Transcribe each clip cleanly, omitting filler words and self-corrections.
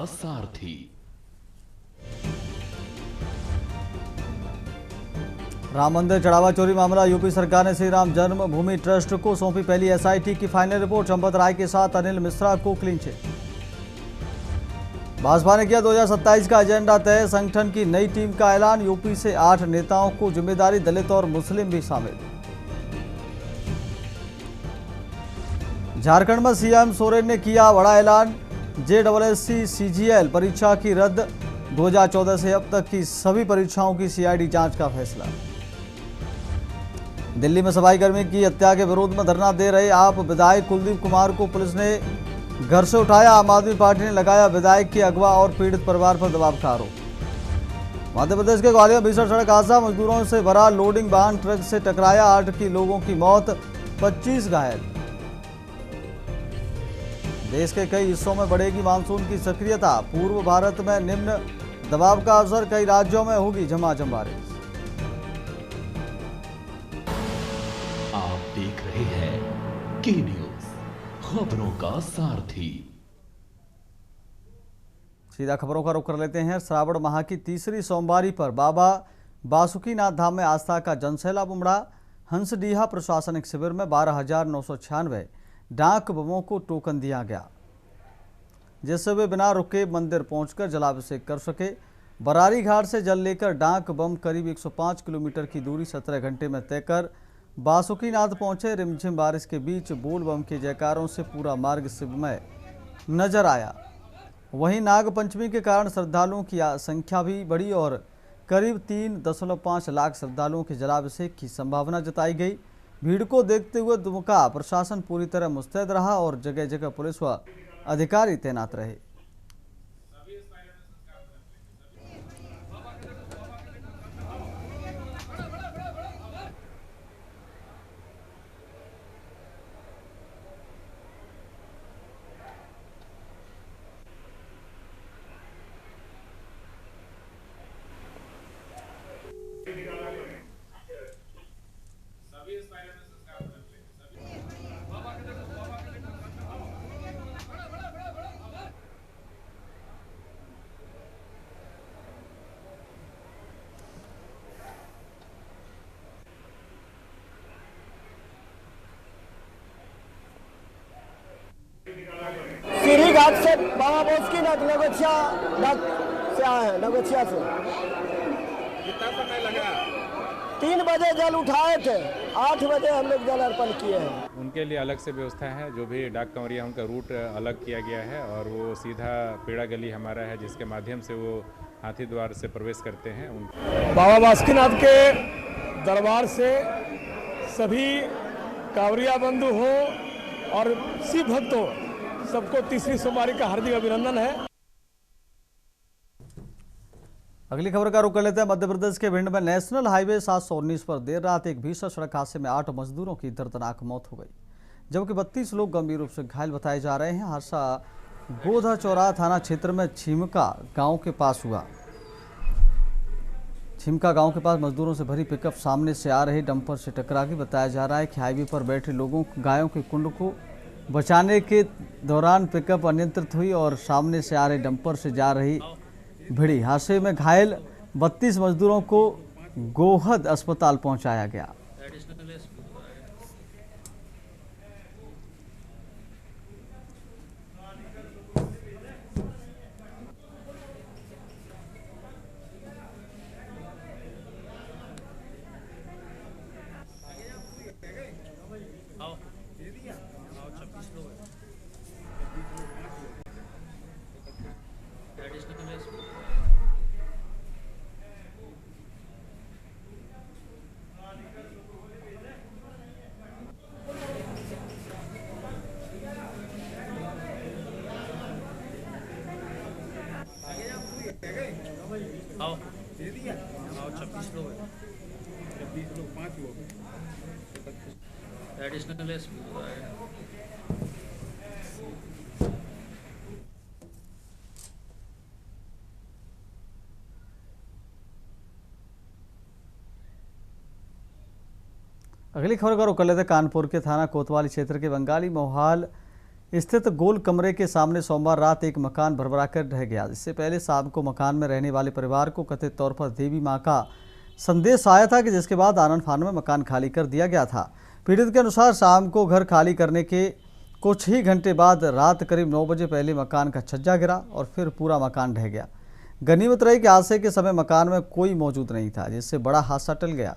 सारथी। राम मंदिर चढ़ावा चोरी मामला, यूपी सरकार ने श्री राम जन्मभूमि ट्रस्ट को सौंपी पहली एसआईटी की फाइनल रिपोर्ट। चंपत राय के साथ अनिल मिश्रा को क्लीन चिट। भाजपा ने किया 2027 का एजेंडा तय, संगठन की नई टीम का ऐलान। यूपी से 8 नेताओं को जिम्मेदारी, दलित और मुस्लिम भी शामिल। झारखंड में सीएम सोरेन ने किया बड़ा ऐलान, जेडब्ल्यूएससी सीजीएल परीक्षा की रद्द। 2014 से अब तक की सभी परीक्षाओं की सीआईडी जांच का फैसला। दिल्ली में सफाई कर्मी की हत्या के विरोध में धरना दे रहे आप विधायक कुलदीप कुमार को पुलिस ने घर से उठाया। आम आदमी पार्टी ने लगाया विधायक के अगवा और पीड़ित परिवार पर दबाव का आरोप। मध्य प्रदेश के ग्वालियर भीषण सड़क हादसा, मजदूरों से भरा लोडिंग वाहन ट्रक से टकराया, 8 की लोगों की मौत, 25 घायल। देश के कई हिस्सों में बढ़ेगी मानसून की सक्रियता, पूर्व भारत में निम्न दबाव का असर, कई राज्यों में होगी झमाझम बारिश। आप देख रहे हैं के न्यूज, खबरों का सारथी। सीधा खबरों का रुख कर लेते हैं। श्रावण माह की तीसरी सोमवारी पर बाबा बासुकीनाथ धाम में आस्था का जनसैलाब उमड़ा। हंसडीहा प्रशासनिक शिविर में 12,996 डाक बमों को टोकन दिया गया, जिससे वे बिना रुके मंदिर पहुंचकर जलाभिषेक कर सके। बरारी घाट से जल लेकर डाक बम करीब 105 किलोमीटर की दूरी 17 घंटे में तय कर बासुकीनाथ पहुंचे। रिमझिम बारिश के बीच बोल बम के जयकारों से पूरा मार्ग शिवमय नजर आया। वहीं नाग पंचमी के कारण श्रद्धालुओं की संख्या भी बढ़ी और करीब 3.5 लाख श्रद्धालुओं के जलाभिषेक की संभावना जताई गई। भीड़ को देखते हुए दुमका प्रशासन पूरी तरह मुस्तैद रहा और जगह जगह पुलिस व अधिकारी तैनात रहे। सीढ़ी घाट से बाबा बासुकीनाथ नगोचिया से आए हैं, नगोचिया से। कितना समय लगा? 3 बजे जल उठाए थे, 8 बजे हम लोग जल अर्पण किए हैं। उनके लिए अलग से व्यवस्था है, जो भी डाक कंवरिया उनका रूट अलग किया गया है और वो सीधा पेड़ा गली हमारा है, जिसके माध्यम से वो हाथी द्वार से प्रवेश करते हैं। बाबा बासुकीनाथ के दरबार से सभी कांवरिया बंधु हो और शिव भक्तों सबको तीसरी सोमवारी का हार्दिक अभिनंदन है। अगली खबर का रुख कर लेते हैं। मध्य प्रदेश के भिंड में नेशनल हाईवे 719 पर देर रात एक भीषण सड़क हादसे में 8 मजदूरों की दर्दनाक मौत हो गई, जबकि 32 लोग गंभीर रूप से घायल बताए जा रहे हैं। हादसा गोधा चौराहा थाना क्षेत्र में छिमका गांव के पास हुआ। छिमका गांव के पास मजदूरों से भरी पिकअप सामने से आ रहे डंपर से टकरा गई। बताया जा रहा है कि हाईवे पर बैठे लोगों गायों के कुंड को बचाने के दौरान पिकअप अनियंत्रित हुई और सामने से आ रहे डंपर से जा रही भिड़ी। हादसे में घायल 32 मजदूरों को गोहद अस्पताल पहुंचाया गया। आओ 26 लोग हैं, 20 लोग 5 लोग एडिशनल है। अगली खबर का रुख कर लेते हैं कानपुर के थाना कोतवाली क्षेत्र के बंगाली मोहाल स्थित गोल कमरे के सामने सोमवार रात एक मकान भरभरा कर ढह गया। इससे पहले शाम को मकान में रहने वाले परिवार को कथित तौर पर देवी मां का संदेश आया था, कि जिसके बाद आनन फानन में मकान खाली कर दिया गया था। पीड़ित के अनुसार शाम को घर खाली करने के कुछ ही घंटे बाद रात करीब 9 बजे पहले मकान का छज्जा गिरा और फिर पूरा मकान ढह गया। गनीमत रही कि हादसे के समय मकान में कोई मौजूद नहीं था, जिससे बड़ा हादसा टल गया।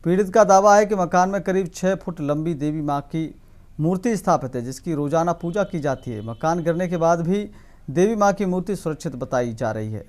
पीड़ित का दावा है कि मकान में करीब 6 फुट लंबी देवी मां की मूर्ति स्थापित है, जिसकी रोजाना पूजा की जाती है। मकान गिरने के बाद भी देवी मां की मूर्ति सुरक्षित बताई जा रही है।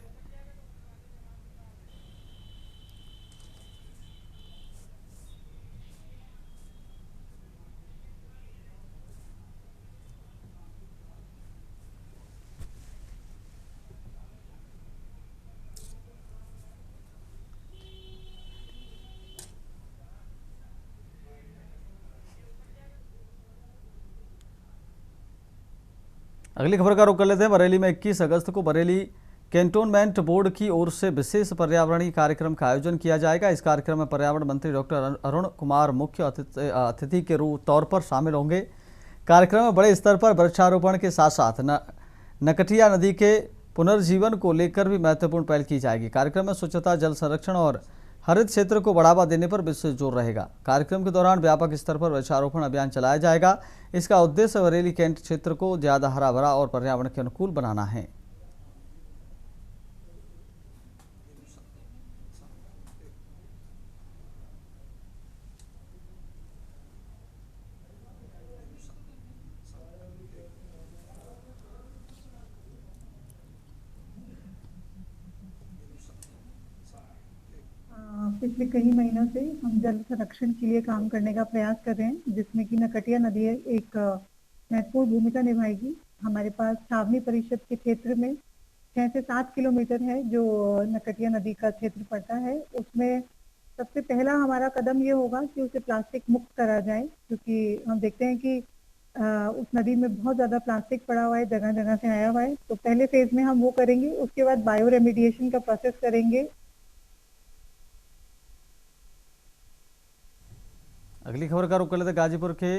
अगली खबर का रुख कर लेते हैं। बरेली में 21 अगस्त को बरेली कैंटोनमेंट बोर्ड की ओर से विशेष पर्यावरणीय कार्यक्रम का आयोजन किया जाएगा। इस कार्यक्रम में पर्यावरण मंत्री डॉक्टर अरुण कुमार मुख्य अतिथि के तौर पर शामिल होंगे। कार्यक्रम में बड़े स्तर पर वृक्षारोपण के साथ साथ नकटिया नदी के पुनर्जीवन को लेकर भी महत्वपूर्ण पहल की जाएगी। कार्यक्रम में स्वच्छता, जल संरक्षण और हरित क्षेत्र को बढ़ावा देने पर विशेष जोर रहेगा। कार्यक्रम के दौरान व्यापक स्तर पर वृक्षारोपण अभियान चलाया जाएगा। इसका उद्देश्य बरेली कैंट क्षेत्र को ज्यादा हरा भरा और पर्यावरण के अनुकूल बनाना है। पिछले कई महीनों से हम जल संरक्षण के लिए काम करने का प्रयास कर रहे हैं, जिसमें कि नकटिया नदी एक महत्वपूर्ण भूमिका निभाएगी। हमारे पास छावनी परिषद के क्षेत्र में 6 से 7 किलोमीटर है जो नकटिया नदी का क्षेत्र पड़ता है। उसमें सबसे पहला हमारा कदम ये होगा कि उसे प्लास्टिक मुक्त करा जाए, क्योंकि हम देखते हैं कि उस नदी में बहुत ज़्यादा प्लास्टिक पड़ा हुआ है, जगह जगह से आया हुआ है। तो पहले फेज में हम वो करेंगे, उसके बाद बायो रेमिडिएशन का प्रोसेस करेंगे। अगली खबर का रुख कर लेते। गाजीपुर के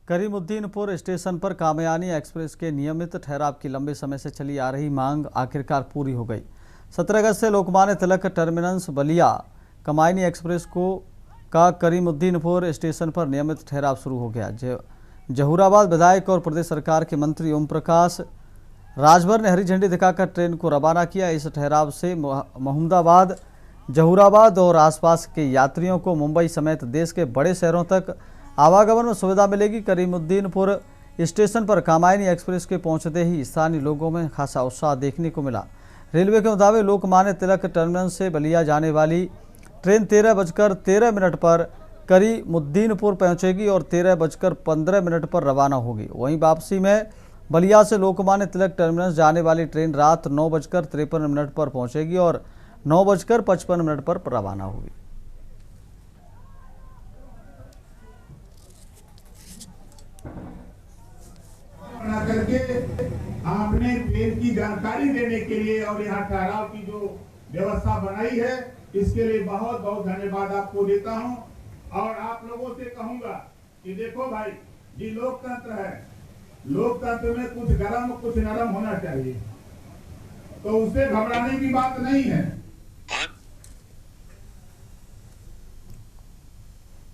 करीमुद्दीनपुर स्टेशन पर कामयानी एक्सप्रेस के नियमित ठहराव की लंबे समय से चली आ रही मांग आखिरकार पूरी हो गई। 17 अगस्त से लोकमान्य तिलक टर्मिनस बलिया कामयानी एक्सप्रेस का करीमुद्दीनपुर स्टेशन पर नियमित ठहराव शुरू हो गया। जहूराबाद विधायक और प्रदेश सरकार के मंत्री ओम प्रकाश राजभर ने हरी झंडी दिखाकर ट्रेन को रवाना किया। इस ठहराव से महमूदाबाद, जहूराबाद और आसपास के यात्रियों को मुंबई समेत देश के बड़े शहरों तक आवागमन में सुविधा मिलेगी। करीमुद्दीनपुर स्टेशन पर कामयानी एक्सप्रेस के पहुंचते ही स्थानीय लोगों में खासा उत्साह देखने को मिला। रेलवे के मुताबिक लोकमान्य तिलक टर्मिनस से बलिया जाने वाली ट्रेन 13:13 पर करीमुद्दीनपुर पहुंचेगी और 13:15 पर रवाना होगी। वहीं वापसी में बलिया से लोकमान्य तिलक टर्मिनस जाने वाली ट्रेन रात 9:53 पर पहुंचेगी और 9:55 पर रवाना होगी। करके आपने ट्रेन की जानकारी देने के लिए और यहाँ ठहराव की जो व्यवस्था बनाई है, इसके लिए बहुत बहुत धन्यवाद आपको देता हूँ। और आप लोगों से कहूंगा कि देखो भाई, ये लोकतंत्र है, लोकतंत्र में कुछ गरम कुछ नरम होना चाहिए, तो उससे घबराने की बात नहीं है।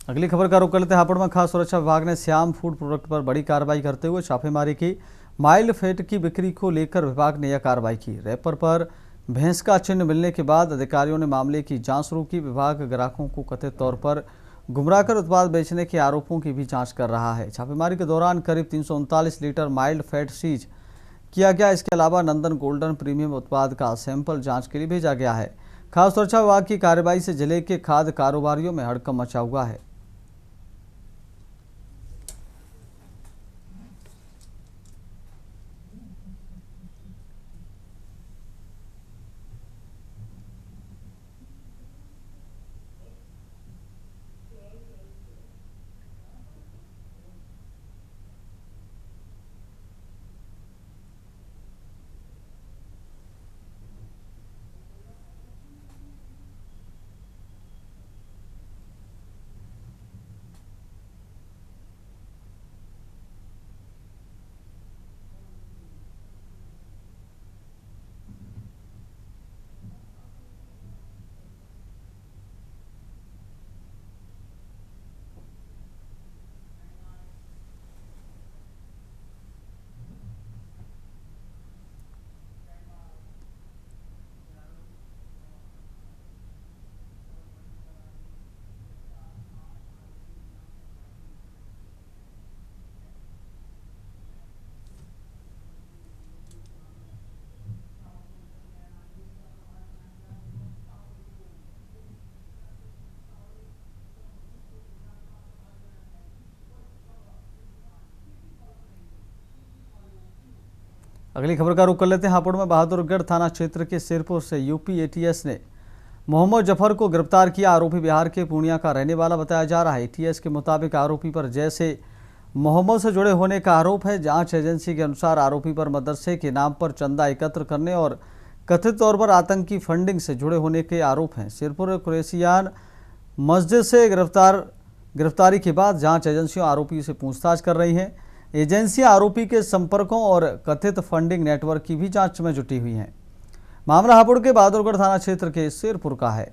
अगली खबर का रुख कर लेते हैं। हापुड़ में खास सुरक्षा विभाग ने श्याम फूड प्रोडक्ट पर बड़ी कार्रवाई करते हुए छापेमारी की। माइल्ड फैट की बिक्री को लेकर विभाग ने यह कार्रवाई की। रैपर पर भैंस का चिन्ह मिलने के बाद अधिकारियों ने मामले की जांच शुरू की। विभाग ग्राहकों को कथित तौर पर गुमराह कर उत्पाद बेचने के आरोपों की भी जांच कर रहा है। छापेमारी के दौरान करीब 339 लीटर माइल्ड फैट सीज किया गया। इसके अलावा नंदन गोल्डन प्रीमियम उत्पाद का सैंपल जाँच के लिए भेजा गया है। खास सुरक्षा विभाग की कार्रवाई से जिले के खाद्य कारोबारियों में हड़कंप मचा हुआ है। अगली खबर का रुख कर लेते हैं। हापुड़ में बहादुरगढ़ थाना क्षेत्र के सिरपुर से यूपी एटीएस ने मोहम्मद जफर को गिरफ्तार किया। आरोपी बिहार के पूर्णिया का रहने वाला बताया जा रहा है। एटीएस के मुताबिक आरोपी पर जैसे मोहम्मद से जुड़े होने का आरोप है। जांच एजेंसी के अनुसार आरोपी पर मदरसे के नाम पर चंदा एकत्र करने और कथित तौर पर आतंकी फंडिंग से जुड़े होने के आरोप हैं। सिरपुर कुरैशियान मस्जिद से गिरफ्तारी के बाद जांच एजेंसियां आरोपी से पूछताछ कर रही हैं। एजेंसियां आरोपी के संपर्कों और कथित फंडिंग नेटवर्क की भी जांच में जुटी हुई हैं। मामला हापुड़ के बहादुरगढ़ थाना क्षेत्र के सिरपुर का है।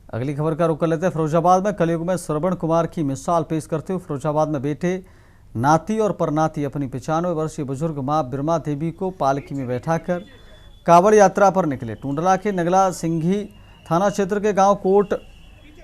अगली खबर का रुख कर लेते हैं। फिरोजाबाद में कलयुग में श्रवण कुमार की मिसाल पेश करते हुए फिरोजाबाद में बेटे, नाती और परनाती अपनी 95 वर्षीय बुजुर्ग मां बिरमा देवी को पालकी में बैठाकर कांवड़ यात्रा पर निकले। टूंडला के नगला सिंघी थाना क्षेत्र के गांव कोट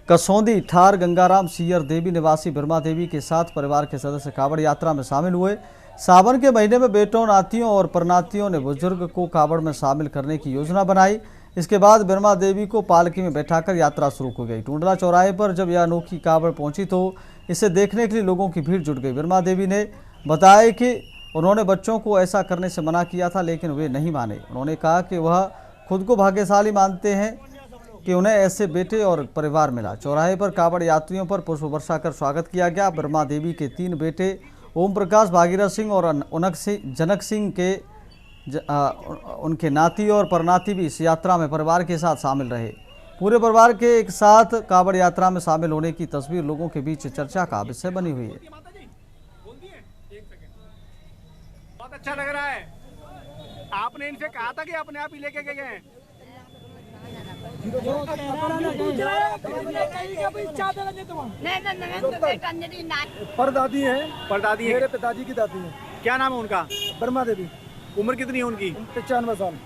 कसौंदी ठार गंगाराम सियर देवी निवासी बिरमा देवी के साथ परिवार के सदस्य कांवड़ यात्रा में शामिल हुए। सावन के महीने में बेटों, नातियों और परनातियों ने बुजुर्ग को कांवड़ में शामिल करने की योजना बनाई। इसके बाद बिरमा देवी को पालकी में बैठाकर यात्रा शुरू हो गई। टूंडला चौराहे पर जब यह अनोखी कांवड़ पहुंची तो इसे देखने के लिए लोगों की भीड़ जुट गई। बिरमा देवी ने बताया कि उन्होंने बच्चों को ऐसा करने से मना किया था, लेकिन वे नहीं माने। उन्होंने कहा कि वह खुद को भाग्यशाली मानते हैं कि उन्हें ऐसे बेटे और परिवार मिला। चौराहे पर कांवड़ यात्रियों पर पुष्प वर्षा कर स्वागत किया गया। बिरमा देवी के 3 बेटे ओम प्रकाश, भागीरथ सिंह और जनक सिंह के उनके नाती और परनाती भी इस यात्रा में परिवार के साथ शामिल रहे। पूरे परिवार के एक साथ कांवड़ यात्रा में शामिल होने की तस्वीर लोगों के बीच चर्चा का विषय बनी हुई है। बहुत अच्छा लग रहा है। आपने इनसे कहा था कि अपने आप ही लेके गए हैं। परदादी है, परदादी है। मेरे पिताजी की दादी है। क्या नाम है उनका? बिरमा देवी। उम्र कितनी है उनकी? 95 साल।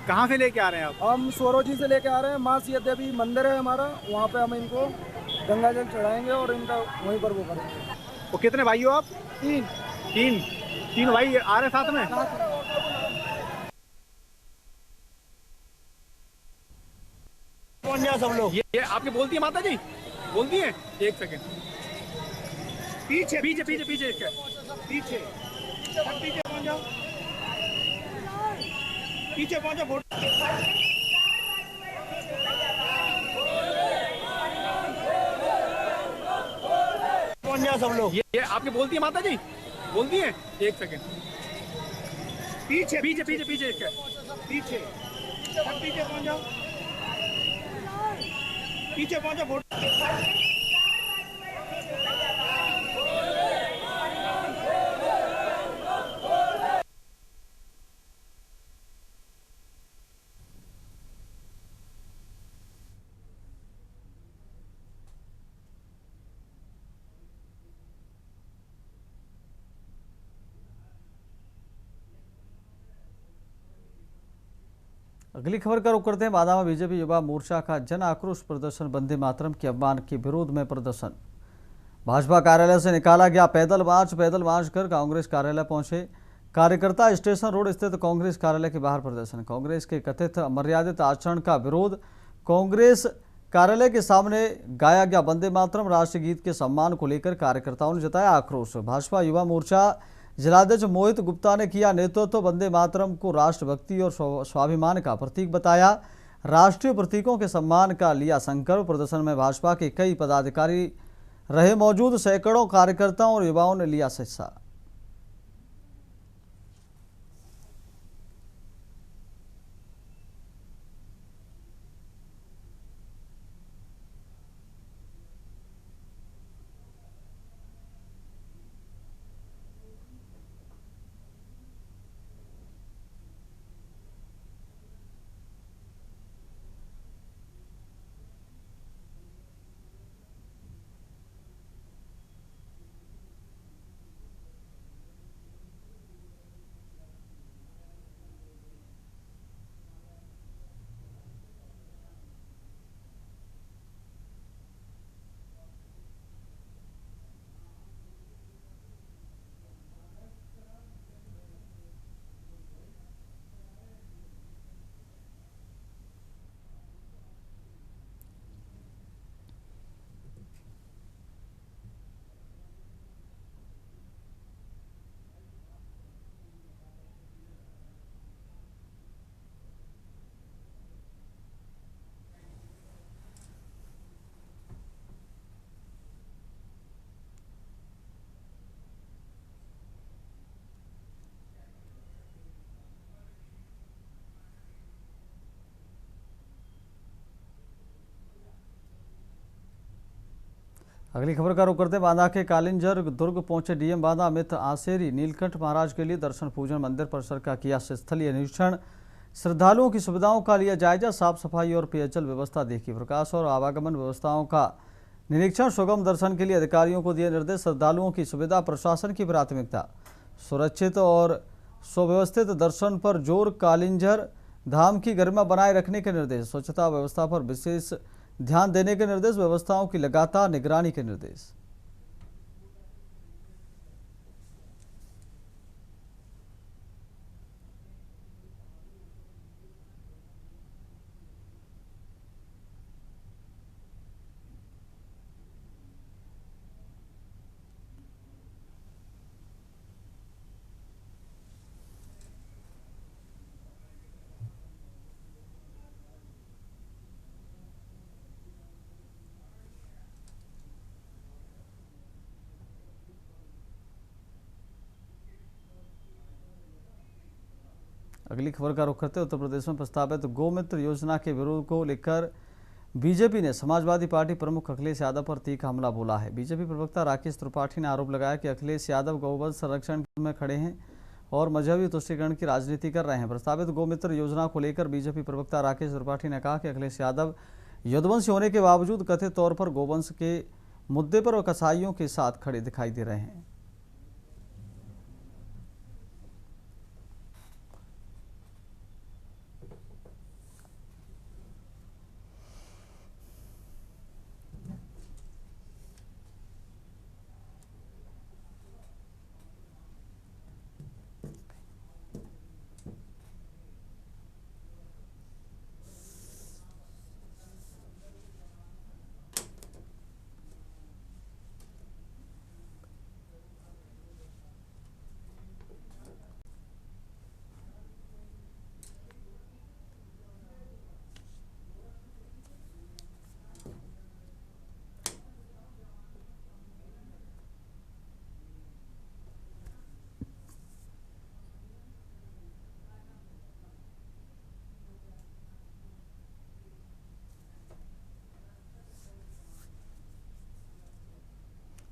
कहाँ से लेके आ रहे हैं आप? हम सोरोजी से लेके आ रहे हैं। माँ सिया देवी मंदिर है हमारा, वहाँ पे हम इनको गंगा जल चढ़ाएंगे और इनका वहीं पर वो करेंगे। वो कितने भाई हो आप? 3 भाई आ रहे हैं साथ में। सब लोग ये आपके बोलती है माता जी? बोलती है? एक सेकंड। पीछे पीछे पीछे पीछे पीछे पीछे पहुंच जाओ, पीछे पहुंचो। पहुंच जाओ सब लोग। ये आपके बोलती है माता जी? बोलती है? एक सेकंड। पीछे पीछे पीछे पीछे पीछे पीछे पहुंच जाओ, पीछे पहुंचो। अगली खबर का रुख करते हैं। बादा में बीजेपी युवा मोर्चा का जन आक्रोश प्रदर्शन। वंदे मातरम के अपमान के विरोध में प्रदर्शन। भाजपा कार्यालय से निकाला गया पैदल मार्च कर कांग्रेस कार्यालय पहुंचे कार्यकर्ता। स्टेशन रोड स्थित कांग्रेस कार्यालय के बाहर प्रदर्शन। कांग्रेस के कथित अमर्यादित आचरण का विरोध। कांग्रेस कार्यालय के सामने गाया गया वंदे मातरम राष्ट्रीय गीत के सम्मान को लेकर कार्यकर्ताओं ने जताया आक्रोश। भाजपा युवा मोर्चा जिलाध्यक्ष मोहित गुप्ता ने किया नेतृत्व। वंदे मातरम को राष्ट्रभक्ति और स्वाभिमान का प्रतीक बताया। राष्ट्रीय प्रतीकों के सम्मान का लिया संकल्प। प्रदर्शन में भाजपा के कई पदाधिकारी रहे मौजूद। सैकड़ों कार्यकर्ताओं और युवाओं ने लिया हिस्सा। अगली खबर का रुख करते बांदा के कालिंजर दुर्ग पहुंचे डीएम बांदा अमित आसेरी नीलकंठ महाराज के लिए दर्शन पूजन मंदिर परिसर का किया स्थलीय निरीक्षण। श्रद्धालुओं की सुविधाओं का लिया जायजा, साफ सफाई और पेयजल व्यवस्था देखी, प्रकाश और आवागमन व्यवस्थाओं का निरीक्षण, सुगम दर्शन के लिए अधिकारियों को दिए निर्देश। श्रद्धालुओं की सुविधा प्रशासन की प्राथमिकता, सुरक्षित और सुव्यवस्थित दर्शन पर जोर, कालिंजर धाम की गरिमा बनाए रखने के निर्देश, स्वच्छता व्यवस्था पर विशेष ध्यान देने के निर्देश, व्यवस्थाओं की लगातार निगरानी के निर्देश। अगली खबर का रुख करते उत्तर प्रदेश में प्रस्तावित गोमित्र योजना के विरोध को लेकर बीजेपी ने समाजवादी पार्टी प्रमुख अखिलेश यादव पर तीखा हमला बोला है। बीजेपी प्रवक्ता राकेश त्रिपाठी ने आरोप लगाया कि अखिलेश यादव गौवंश संरक्षण में खड़े हैं और मजहबी तुष्टीकरण की राजनीति कर रहे हैं। प्रस्तावित गोमित्र योजना को लेकर बीजेपी प्रवक्ता राकेश त्रिपाठी ने कहा कि अखिलेश यादव यदुवंशी होने के बावजूद कथित तौर पर गौवंश के मुद्दे पर कसाईयों के साथ खड़े दिखाई दे रहे हैं।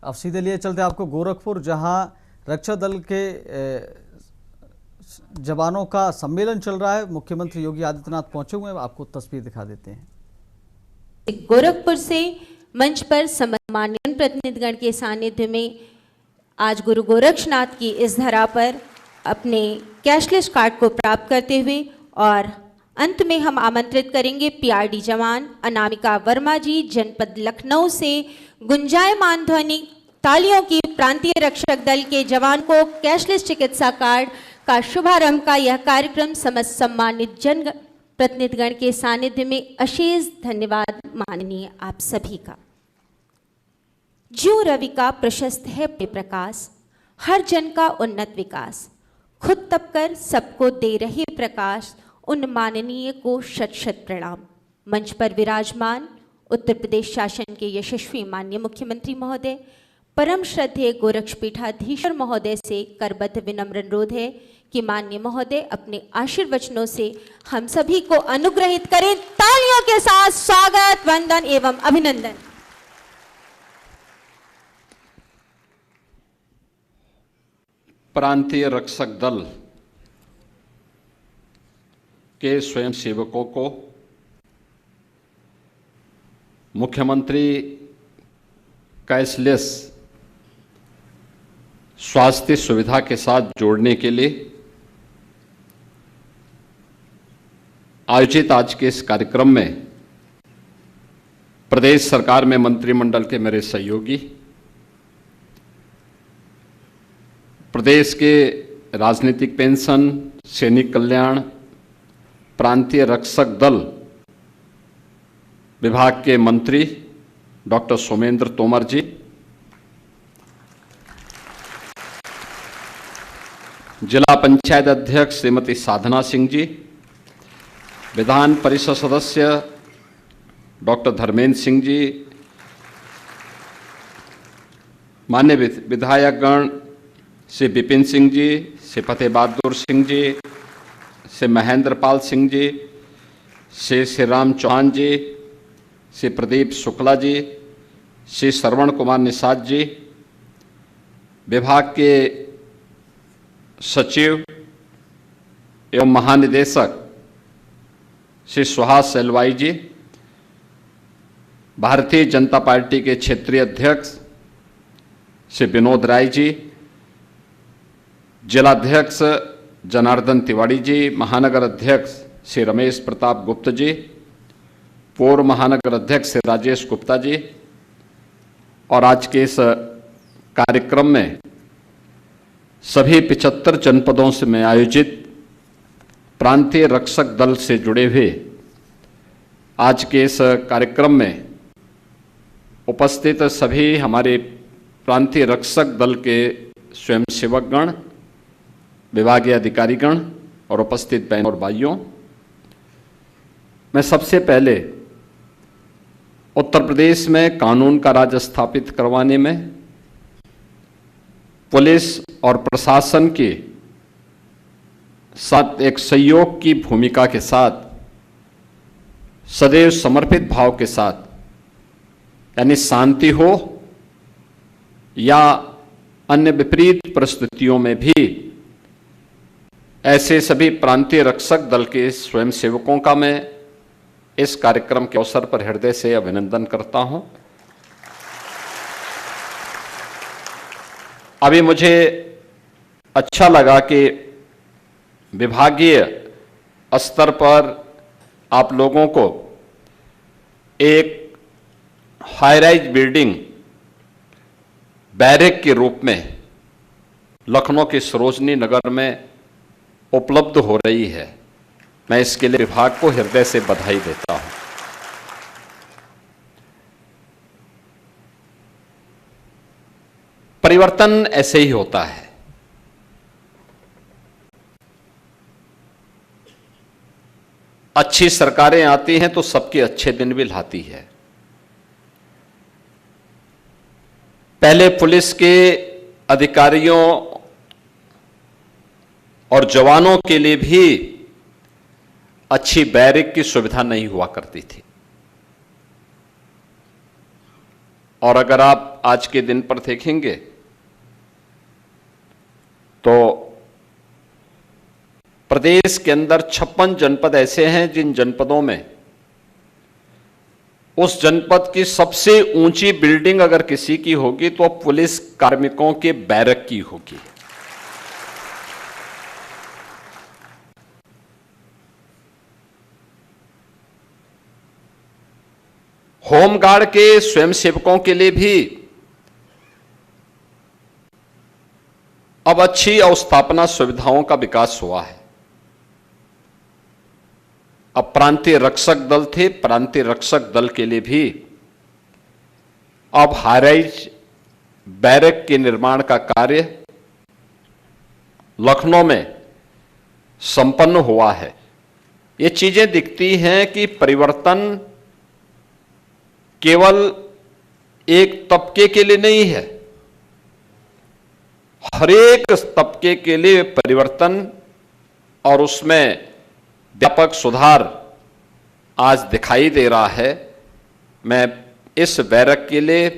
अब सीधे लिए चलते आपको गोरखपुर, जहां रक्षा दल के जवानों का सम्मेलन चल रहा है। मुख्यमंत्री योगी आदित्यनाथ पहुंचे हुए हैं, आपको तस्वीर दिखा देते हैं। गोरखपुर से मंच पर सम्मानित प्रतिनिधिगण के सानिध्य में आज गुरु गोरक्षनाथ की इस धरा पर अपने कैशलेस कार्ड को प्राप्त करते हुए और अंत में हम आमंत्रित करेंगे पीआरडी जवान अनामिका वर्मा जी, जनपद लखनऊ से गुंजायमान ध्वनि तालियों की प्रांतीय रक्षक दल के जवान को कैशलेस चिकित्सा कार्ड का शुभारंभ का यह कार्यक्रम समस्त सम्मानित जन प्रतिनिधिगण के सानिध्य में अशेष धन्यवाद माननीय आप सभी का। ज्यों रवि का प्रशस्त है प्रकाश, हर जन का उन्नत विकास, खुद तप कर सबको दे रहे प्रकाश, उन माननीय को शत शत प्रणाम। मंच पर विराजमान उत्तर प्रदेश शासन के यशस्वी माननीय मुख्यमंत्री महोदय, परम श्रद्धेय गोरक्षपीठाधीश्वर महोदय से करबद्ध विनम्र अनुरोध है कि माननीय महोदय अपने आशीर्वचनों से हम सभी को अनुग्रहित करें। तालियों के साथ स्वागत, वंदन एवं अभिनंदन। प्रांतीय रक्षक दल के स्वयंसेवकों को मुख्यमंत्री कैशलेस स्वास्थ्य सुविधा के साथ जोड़ने के लिए आयोजित आज के इस कार्यक्रम में प्रदेश सरकार में मंत्रिमंडल के मेरे सहयोगी, प्रदेश के राजनीतिक पेंशन, सैनिक कल्याण, प्रांतीय रक्षक दल विभाग के मंत्री डॉक्टर सोमेंद्र तोमर जी, जिला पंचायत अध्यक्ष श्रीमती साधना सिंह जी, विधान परिषद सदस्य डॉक्टर धर्मेंद्र सिंह जी, मान्य विधायकगण श्री विपिन सिंह जी, श्री फतेह बहादुर सिंह जी, श्री महेंद्र पाल सिंह जी, श्री राम चौहान जी, श्री प्रदीप शुक्ला जी, श्री श्रवण कुमार निषाद जी, विभाग के सचिव एवं महानिदेशक श्री सुहास सेलवाई जी, भारतीय जनता पार्टी के क्षेत्रीय अध्यक्ष श्री विनोद राय जी, जिलाध्यक्ष जनार्दन तिवारी जी, महानगर अध्यक्ष श्री रमेश प्रताप गुप्त जी, पूर्व महानगर अध्यक्ष श्री राजेश गुप्ता जी, और आज के इस कार्यक्रम में सभी 75 जनपदों से में आयोजित प्रांतीय रक्षक दल से जुड़े हुए आज के इस कार्यक्रम में उपस्थित सभी हमारे प्रांतीय रक्षक दल के स्वयंसेवकगण, विभागीय अधिकारीगण और उपस्थित बहनों और भाइयों, मैं सबसे पहले उत्तर प्रदेश में कानून का राज स्थापित करवाने में पुलिस और प्रशासन के साथ एक सहयोग की भूमिका के साथ सदैव समर्पित भाव के साथ, यानी शांति हो या अन्य विपरीत परिस्थितियों में भी ऐसे सभी प्रांतीय रक्षक दल के स्वयंसेवकों का मैं इस कार्यक्रम के अवसर पर हृदय से अभिनंदन करता हूं। अभी मुझे अच्छा लगा कि विभागीय स्तर पर आप लोगों को एक हाई राइज बिल्डिंग बैरक के रूप में लखनऊ के सरोजनी नगर में उपलब्ध हो रही है। मैं इसके लिए विभाग को हृदय से बधाई देता हूं। परिवर्तन ऐसे ही होता है। अच्छी सरकारें आती हैं तो सबके अच्छे दिन भी लाती है। पहले पुलिस के अधिकारियों और जवानों के लिए भी अच्छी बैरक की सुविधा नहीं हुआ करती थी, और अगर आप आज के दिन पर देखेंगे तो प्रदेश के अंदर 56 जनपद ऐसे हैं जिन जनपदों में उस जनपद की सबसे ऊंची बिल्डिंग अगर किसी की होगी तो पुलिस कार्मिकों के बैरक की होगी। होमगार्ड के स्वयंसेवकों के लिए भी अब अच्छी अवस्थापना सुविधाओं का विकास हुआ है। अब प्रांतीय रक्षक दल थे, प्रांतीय रक्षक दल के लिए भी अब हाईराइज बैरक के निर्माण का कार्य लखनऊ में संपन्न हुआ है। ये चीजें दिखती हैं कि परिवर्तन केवल एक तबके के लिए नहीं है, हर एक तबके के लिए परिवर्तन और उसमें व्यापक सुधार आज दिखाई दे रहा है। मैं इस बैरक के लिए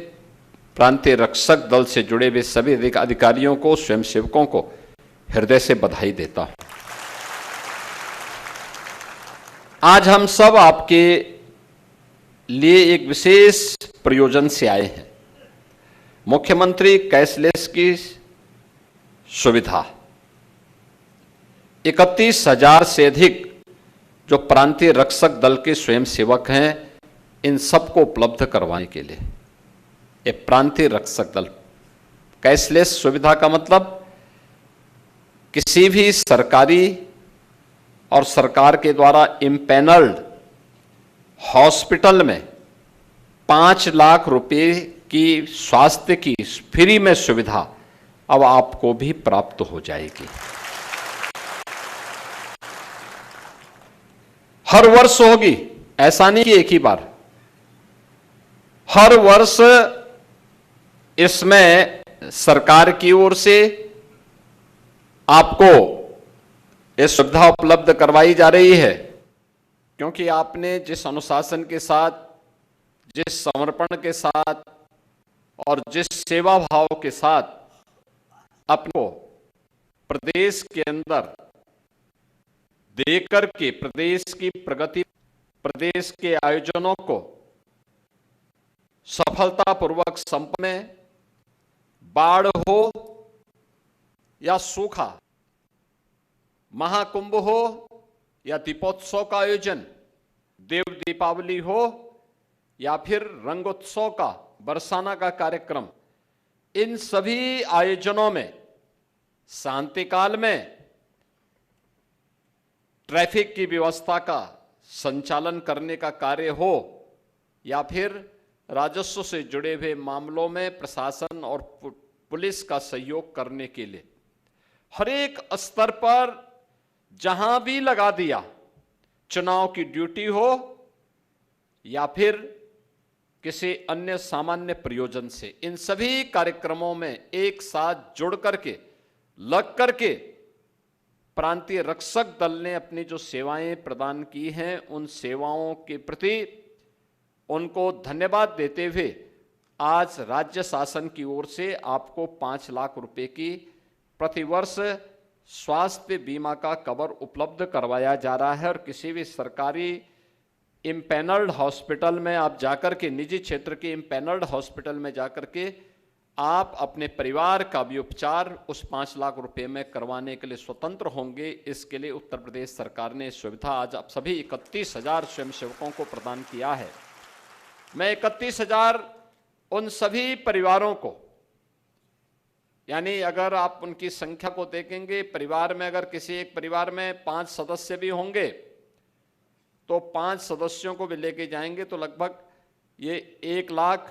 प्रांतीय रक्षक दल से जुड़े हुए सभी अधिकारियों को, स्वयंसेवकों को हृदय से बधाई देता हूं। आज हम सब आपके लिए एक विशेष प्रयोजन से आए हैं। मुख्यमंत्री कैशलेस की सुविधा 31,000 से अधिक जो प्रांतीय रक्षक दल के स्वयंसेवक हैं, इन सबको उपलब्ध करवाने के लिए ये प्रांतीय रक्षक दल कैशलेस सुविधा का मतलब किसी भी सरकारी और सरकार के द्वारा इम्पैनल्ड हॉस्पिटल में 5 लाख रुपए की स्वास्थ्य की फ्री में सुविधा अब आपको भी प्राप्त हो जाएगी। हर वर्ष होगी, ऐसा नहीं कि एक ही बार, हर वर्ष इसमें सरकार की ओर से आपको ये सुविधा उपलब्ध करवाई जा रही है, क्योंकि आपने जिस अनुशासन के साथ, जिस समर्पण के साथ और जिस सेवा भाव के साथ अपने प्रदेश के अंदर देकर के प्रदेश की प्रगति, प्रदेश के आयोजनों को सफलतापूर्वक संपन्न में, बाढ़ हो या सूखा, महाकुंभ हो या दीपोत्सव का आयोजन, देव दीपावली हो या फिर रंगोत्सव का, बरसाना का कार्यक्रम, इन सभी आयोजनों में शांति काल में ट्रैफिक की व्यवस्था का संचालन करने का कार्य हो या फिर राजस्व से जुड़े हुए मामलों में प्रशासन और पुलिस का सहयोग करने के लिए हर एक स्तर पर जहां भी लगा दिया, चुनाव की ड्यूटी हो या फिर किसी अन्य सामान्य प्रयोजन से, इन सभी कार्यक्रमों में एक साथ जुड़ करके, लग करके प्रांतीय रक्षक दल ने अपनी जो सेवाएं प्रदान की हैं, उन सेवाओं के प्रति उनको धन्यवाद देते हुए आज राज्य शासन की ओर से आपको 5 लाख रुपए की प्रतिवर्ष स्वास्थ्य बीमा का कवर उपलब्ध करवाया जा रहा है। और किसी भी सरकारी इम्पैनल्ड हॉस्पिटल में आप जाकर के, निजी क्षेत्र के इम्पैनल्ड हॉस्पिटल में जाकर के आप अपने परिवार का भी उपचार उस 5 लाख रुपए में करवाने के लिए स्वतंत्र होंगे। इसके लिए उत्तर प्रदेश सरकार ने सुविधा आज आप सभी 31,000 स्वयंसेवकों को प्रदान किया है। मैं 31,000 उन सभी परिवारों को, यानी अगर आप उनकी संख्या को देखेंगे, परिवार में अगर किसी एक परिवार में 5 सदस्य भी होंगे तो 5 सदस्यों को भी लेके जाएंगे तो लगभग ये 1,55,000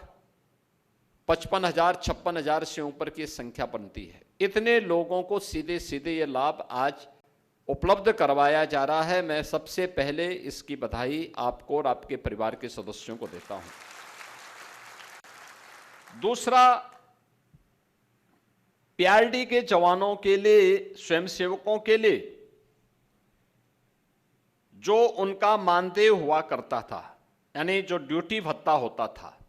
56,000 से ऊपर की संख्या बनती है। इतने लोगों को सीधे सीधे ये लाभ आज उपलब्ध करवाया जा रहा है। मैं सबसे पहले इसकी बधाई आपको और आपके परिवार के सदस्यों को देता हूं। दूसरा, पीआरडी के जवानों के लिए, स्वयंसेवकों के लिए जो उनका मानदेय हुआ करता था, यानी जो ड्यूटी भत्ता होता था,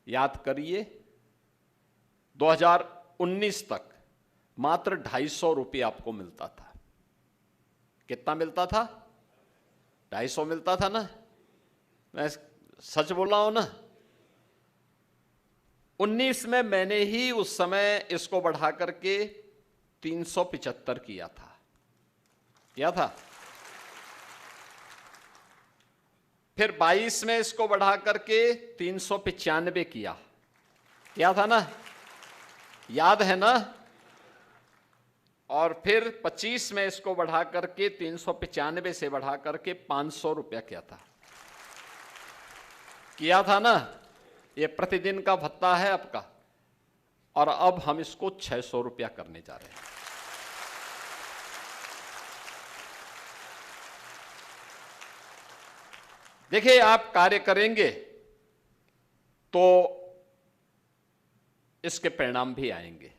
याद करिए 2019 तक मात्र 250 रुपये आपको मिलता था। कितना मिलता था? 250 मिलता था ना? मैं सच बोल रहा हूं ना? 19 में मैंने ही उस समय इसको बढ़ा करके 375 किया था। फिर 22 में इसको बढ़ा करके 395 किया था ना? याद है ना? और फिर 25 में इसको बढ़ा करके 395 से बढ़ा करके 500 रुपया किया था ना? ये प्रतिदिन का भत्ता है आपका, और अब हम इसको 600 रुपया करने जा रहे हैं। देखिए, आप कार्य करेंगे तो इसके परिणाम भी आएंगे।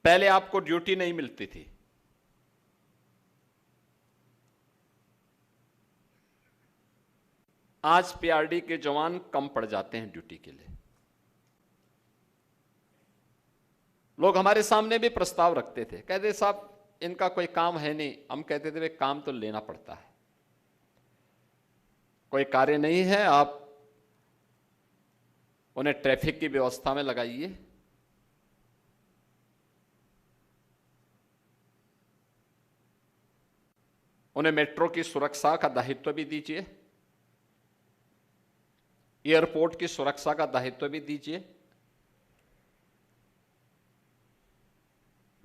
पहले आपको ड्यूटी नहीं मिलती थी, आज पीआरडी के जवान कम पड़ जाते हैं ड्यूटी के लिए। लोग हमारे सामने भी प्रस्ताव रखते थे, कहते साहब इनका कोई काम है नहीं। हम कहते थे काम तो लेना पड़ता है, कोई कार्य नहीं है, आप उन्हें ट्रैफिक की व्यवस्था में लगाइए, उन्हें मेट्रो की सुरक्षा का दायित्व भी दीजिए, एयरपोर्ट की सुरक्षा का दायित्व भी दीजिए,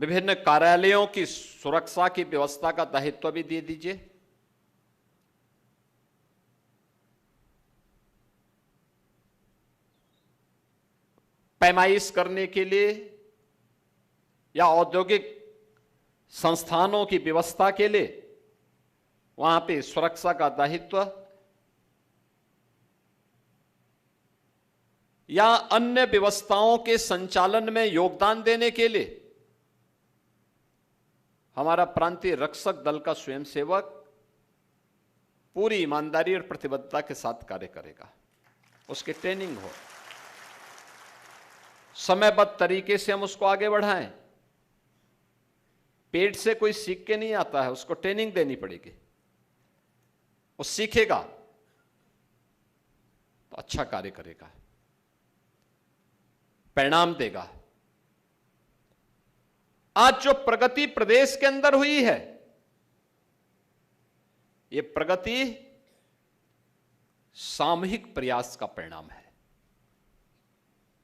विभिन्न कार्यालयों की सुरक्षा की व्यवस्था का दायित्व भी दे दीजिए। पैमाइश करने के लिए या औद्योगिक संस्थानों की व्यवस्था के लिए वहां पे सुरक्षा का दायित्व या अन्य व्यवस्थाओं के संचालन में योगदान देने के लिए हमारा प्रांतीय रक्षक दल का स्वयंसेवक पूरी ईमानदारी और प्रतिबद्धता के साथ कार्य करेगा, उसकी ट्रेनिंग हो, समयबद्ध तरीके से हम उसको आगे बढ़ाएं। पेट से कोई सीख के नहीं आता है, उसको ट्रेनिंग देनी पड़ेगी। वो सीखेगा तो अच्छा कार्य करेगा, परिणाम देगा। आज जो प्रगति प्रदेश के अंदर हुई है, ये प्रगति सामूहिक प्रयास का परिणाम है।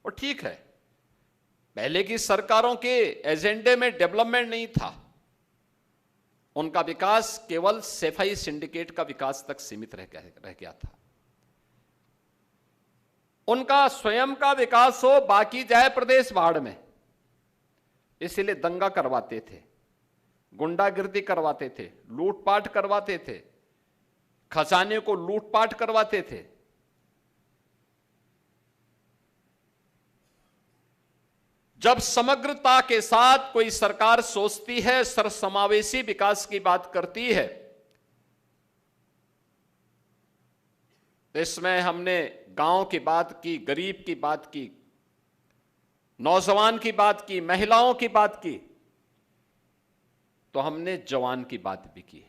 और ठीक है, पहले की सरकारों के एजेंडे में डेवलपमेंट नहीं था, उनका विकास केवल सफाई सिंडिकेट का विकास तक सीमित रह गया था। उनका स्वयं का विकास हो, बाकी जाए प्रदेश बाढ़ में, इसलिए दंगा करवाते थे, गुंडागिर्दी करवाते थे, लूटपाट करवाते थे, खजाने को लूटपाट करवाते थे। जब समग्रता के साथ कोई सरकार सोचती है, सर्वसमावेशी विकास की बात करती है, तो इसमें हमने गांव की बात की, गरीब की बात की, नौजवान की बात की, महिलाओं की बात की, तो हमने जवान की बात भी की।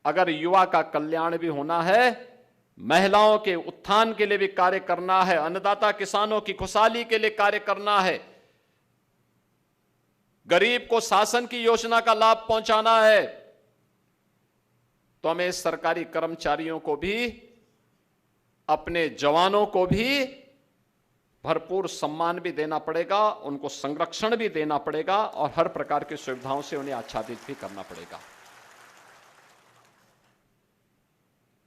अगर युवा का कल्याण भी होना है, महिलाओं के उत्थान के लिए भी कार्य करना है, अन्नदाता किसानों की खुशहाली के लिए कार्य करना है, गरीब को शासन की योजना का लाभ पहुंचाना है, तो हमें सरकारी कर्मचारियों को भी, अपने जवानों को भी भरपूर सम्मान भी देना पड़ेगा, उनको संरक्षण भी देना पड़ेगा और हर प्रकार की सुविधाओं से उन्हें आच्छादित भी करना पड़ेगा।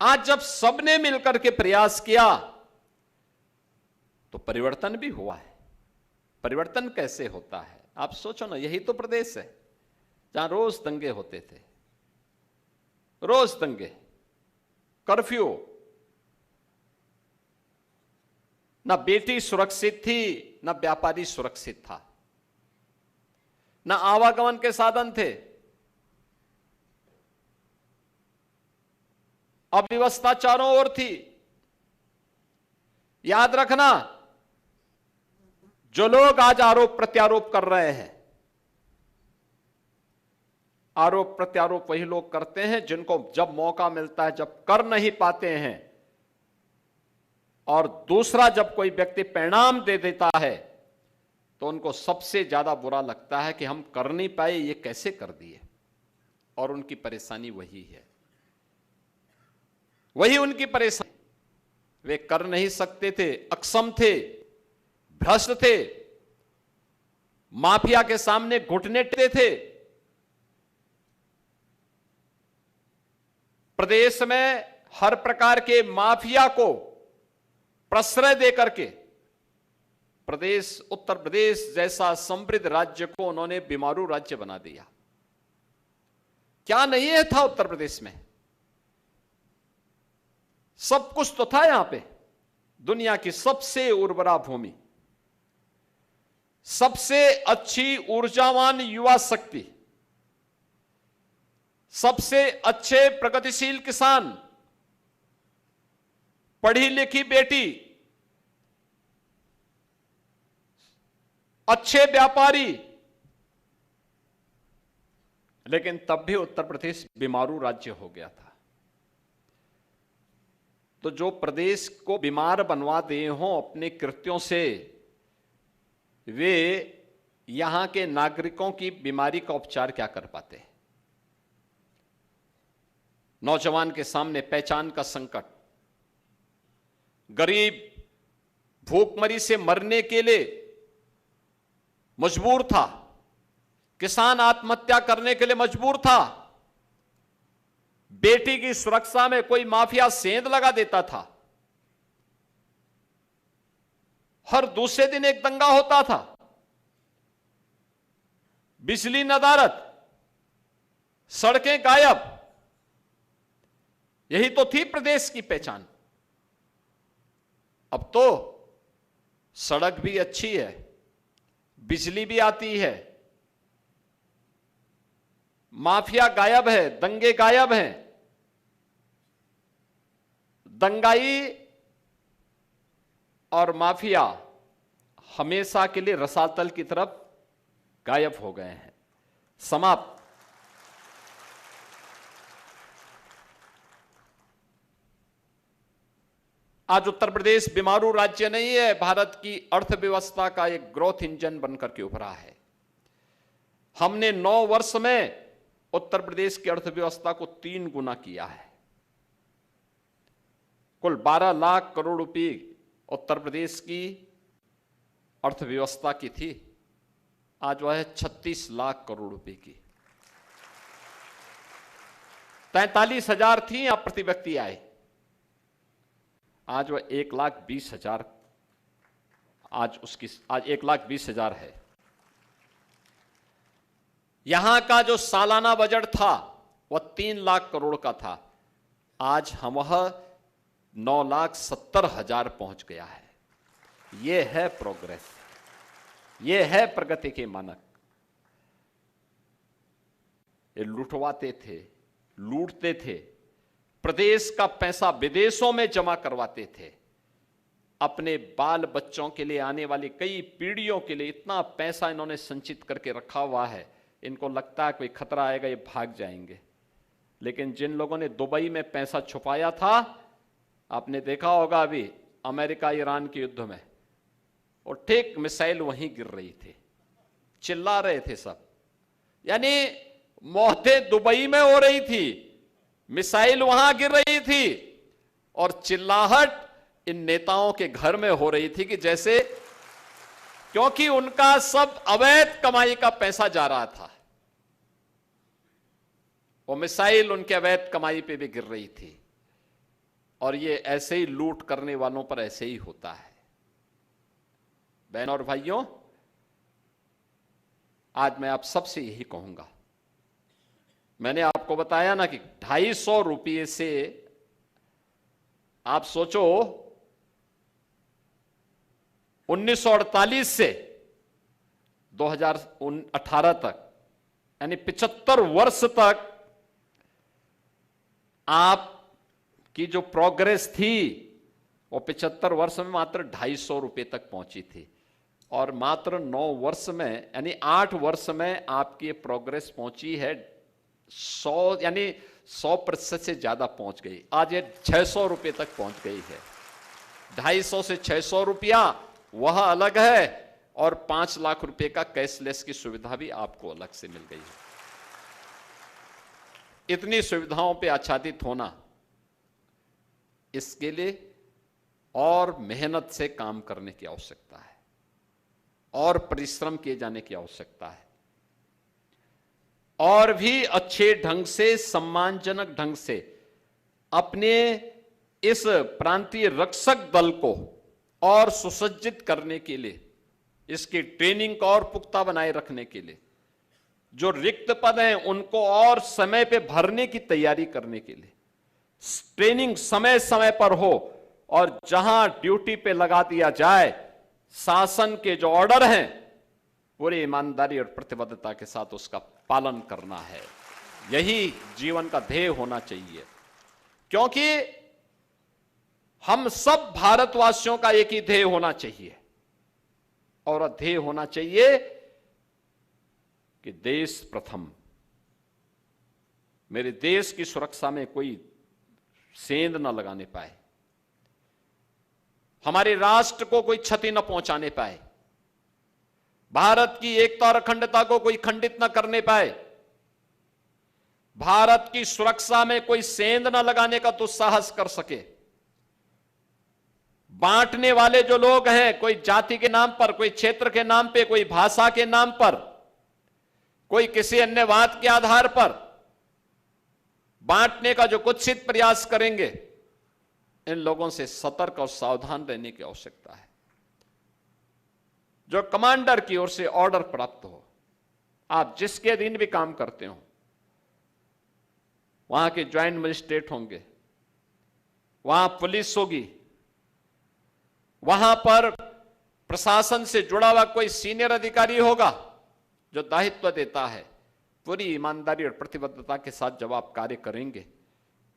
आज जब सबने मिलकर के प्रयास किया तो परिवर्तन भी हुआ है। परिवर्तन कैसे होता है आप सोचो ना, यही तो प्रदेश है जहां रोज दंगे होते थे, रोज दंगे, कर्फ्यू, ना बेटी सुरक्षित थी, ना व्यापारी सुरक्षित था, ना आवागमन के साधन थे, अव्यवस्था चारों ओर थी। याद रखना, जो लोग आज आरोप प्रत्यारोप कर रहे हैं, आरोप प्रत्यारोप वही लोग करते हैं जिनको जब मौका मिलता है, जब कर नहीं पाते हैं, और दूसरा जब कोई व्यक्ति परिणाम दे देता है तो उनको सबसे ज्यादा बुरा लगता है कि हम कर नहीं पाए, ये कैसे कर दिए। और उनकी परेशानी वही है, वही उनकी परेशानी। वे कर नहीं सकते थे, अक्षम थे, भ्रष्ट थे, माफिया के सामने घुटने टेकते थे। प्रदेश में हर प्रकार के माफिया को प्रश्रय देकर के प्रदेश, उत्तर प्रदेश जैसा समृद्ध राज्य को उन्होंने बीमारू राज्य बना दिया। क्या नहीं है था उत्तर प्रदेश में? सब कुछ तो था यहां पे। दुनिया की सबसे उर्वरा भूमि, सबसे अच्छी ऊर्जावान युवा शक्ति, सबसे अच्छे प्रगतिशील किसान, पढ़ी लिखी बेटी, अच्छे व्यापारी, लेकिन तब भी उत्तर प्रदेश बीमारू राज्य हो गया था। तो जो प्रदेश को बीमार बनवा दिए हों अपने कृत्यों से, वे यहां के नागरिकों की बीमारी का उपचार क्या कर पाते हैं? नौजवान के सामने पहचान का संकट, गरीब भूखमरी से मरने के लिए मजबूर था, किसान आत्महत्या करने के लिए मजबूर था, बेटी की सुरक्षा में कोई माफिया सेंध लगा देता था, हर दूसरे दिन एक दंगा होता था, बिजली नदारद, सड़कें गायब। यही तो थी प्रदेश की पहचान। अब तो सड़क भी अच्छी है, बिजली भी आती है, माफिया गायब है, दंगे गायब हैं, दंगाई और माफिया हमेशा के लिए रसातल की तरफ गायब हो गए हैं, समाप्त। आज उत्तर प्रदेश बीमारू राज्य नहीं है, भारत की अर्थव्यवस्था का एक ग्रोथ इंजन बनकर के उभरा है। हमने 9 वर्ष में उत्तर प्रदेश की अर्थव्यवस्था को 3 गुना किया है। कुल 12 लाख करोड़ रुपए उत्तर प्रदेश की अर्थव्यवस्था की थी, आज वह है 36 लाख करोड़ रुपए की। 43,000 थी यहां प्रति व्यक्ति आए, आज वह 1,20,000, आज 1,20,000 है। यहां का जो सालाना बजट था वह 3 लाख करोड़ का था, आज हम वह 9,70,000 पहुंच गया है। यह है प्रोग्रेस, यह है प्रगति के मानक। ये लुटवाते थे, लूटते थे, प्रदेश का पैसा विदेशों में जमा करवाते थे, अपने बाल बच्चों के लिए, आने वाली कई पीढ़ियों के लिए इतना पैसा इन्होंने संचित करके रखा हुआ है, इनको लगता है कोई खतरा आएगा ये भाग जाएंगे। लेकिन जिन लोगों ने दुबई में पैसा छुपाया था, आपने देखा होगा अभी अमेरिका ईरान के युद्ध में, और ठीक मिसाइल वहीं गिर रही थी, चिल्ला रहे थे सब, यानी मौतें दुबई में हो रही थी, मिसाइल वहां गिर रही थी, और चिल्लाहट इन नेताओं के घर में हो रही थी कि जैसे, क्योंकि उनका सब अवैध कमाई का पैसा जा रहा था, वो मिसाइल उनके अवैध कमाई पे भी गिर रही थी। और ये ऐसे ही लूट करने वालों पर ऐसे ही होता है। बहनों और भाइयों, आज मैं आप सबसे यही कहूंगा, मैंने आपको बताया ना कि 250 रुपये से, आप सोचो 1948 से 2018 तक, यानी 75 वर्ष तक आपकी जो प्रोग्रेस थी वो 75 वर्ष में मात्र 250 रुपये तक पहुंची थी, और मात्र 9 वर्ष में, यानी 8 वर्ष में आपकी प्रोग्रेस पहुंची है 100, यानी 100% से ज्यादा पहुंच गई। आज ये 600 रुपये तक पहुंच गई है। 250 से 600 रुपया वह अलग है, और 5 लाख रुपए का कैशलेस की सुविधा भी आपको अलग से मिल गई है। इतनी सुविधाओं पे आच्छादित होना, इसके लिए और मेहनत से काम करने की आवश्यकता है, और परिश्रम किए जाने की आवश्यकता है, और भी अच्छे ढंग से, सम्मानजनक ढंग से अपने इस प्रांतीय रक्षक दल को और सुसज्जित करने के लिए, इसकी ट्रेनिंग को और पुख्ता बनाए रखने के लिए, जो रिक्त पद हैं उनको और समय पे भरने की तैयारी करने के लिए ट्रेनिंग समय समय पर हो, और जहां ड्यूटी पे लगा दिया जाए, शासन के जो ऑर्डर हैं पूरी ईमानदारी और प्रतिबद्धता के साथ उसका पालन करना है। यही जीवन का ध्येय होना चाहिए, क्योंकि हम सब भारतवासियों का एक ही ध्येय होना चाहिए, और ध्येय होना चाहिए कि देश प्रथम। मेरे देश की सुरक्षा में कोई सेंध न लगाने पाए, हमारे राष्ट्र को कोई क्षति न पहुंचाने पाए, भारत की एकता और अखंडता को कोई खंडित न करने पाए, भारत की सुरक्षा में कोई सेंध न लगाने का दुस्साहस कर सके। बांटने वाले जो लोग हैं, कोई जाति के नाम पर, कोई क्षेत्र के नाम पे, कोई भाषा के नाम पर, कोई किसी अन्य बात के आधार पर बांटने का जो कुत्सित प्रयास करेंगे, इन लोगों से सतर्क और सावधान रहने की आवश्यकता है। जो कमांडर की ओर से ऑर्डर प्राप्त हो, आप जिसके अधीन भी काम करते हो, वहां के ज्वाइंट मजिस्ट्रेट होंगे, वहां पुलिस होगी, वहां पर प्रशासन से जुड़ा हुआ कोई सीनियर अधिकारी होगा जो दायित्व देता है, पूरी ईमानदारी और प्रतिबद्धता के साथ जब आप कार्य करेंगे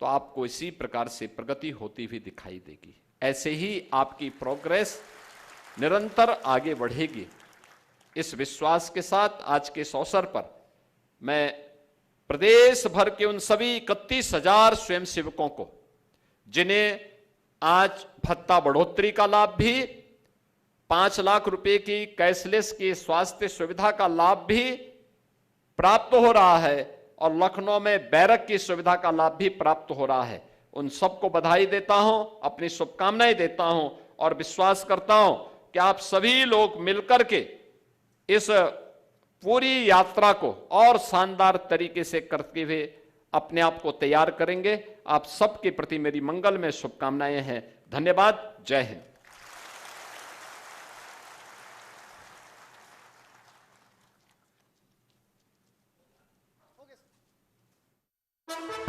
तो आपको इसी प्रकार से प्रगति होती हुई दिखाई देगी। ऐसे ही आपकी प्रोग्रेस निरंतर आगे बढ़ेगी। इस विश्वास के साथ आज के इस अवसर पर मैं प्रदेश भर के उन सभी 31,000 स्वयंसेवकों को, जिन्हें आज भत्ता बढ़ोतरी का लाभ भी, 5 लाख रुपए की कैशलेस की स्वास्थ्य सुविधा का लाभ भी प्राप्त हो रहा है और लखनऊ में बैरक की सुविधा का लाभ भी प्राप्त हो रहा है, उन सबको बधाई देता हूं, अपनी शुभकामनाएं देता हूं और विश्वास करता हूं कि आप सभी लोग मिलकर के इस पूरी यात्रा को और शानदार तरीके से करते हुए अपने आप को तैयार करेंगे। आप सबके प्रति मेरी मंगल में शुभकामनाएं हैं। धन्यवाद। जय हिंद। Okay.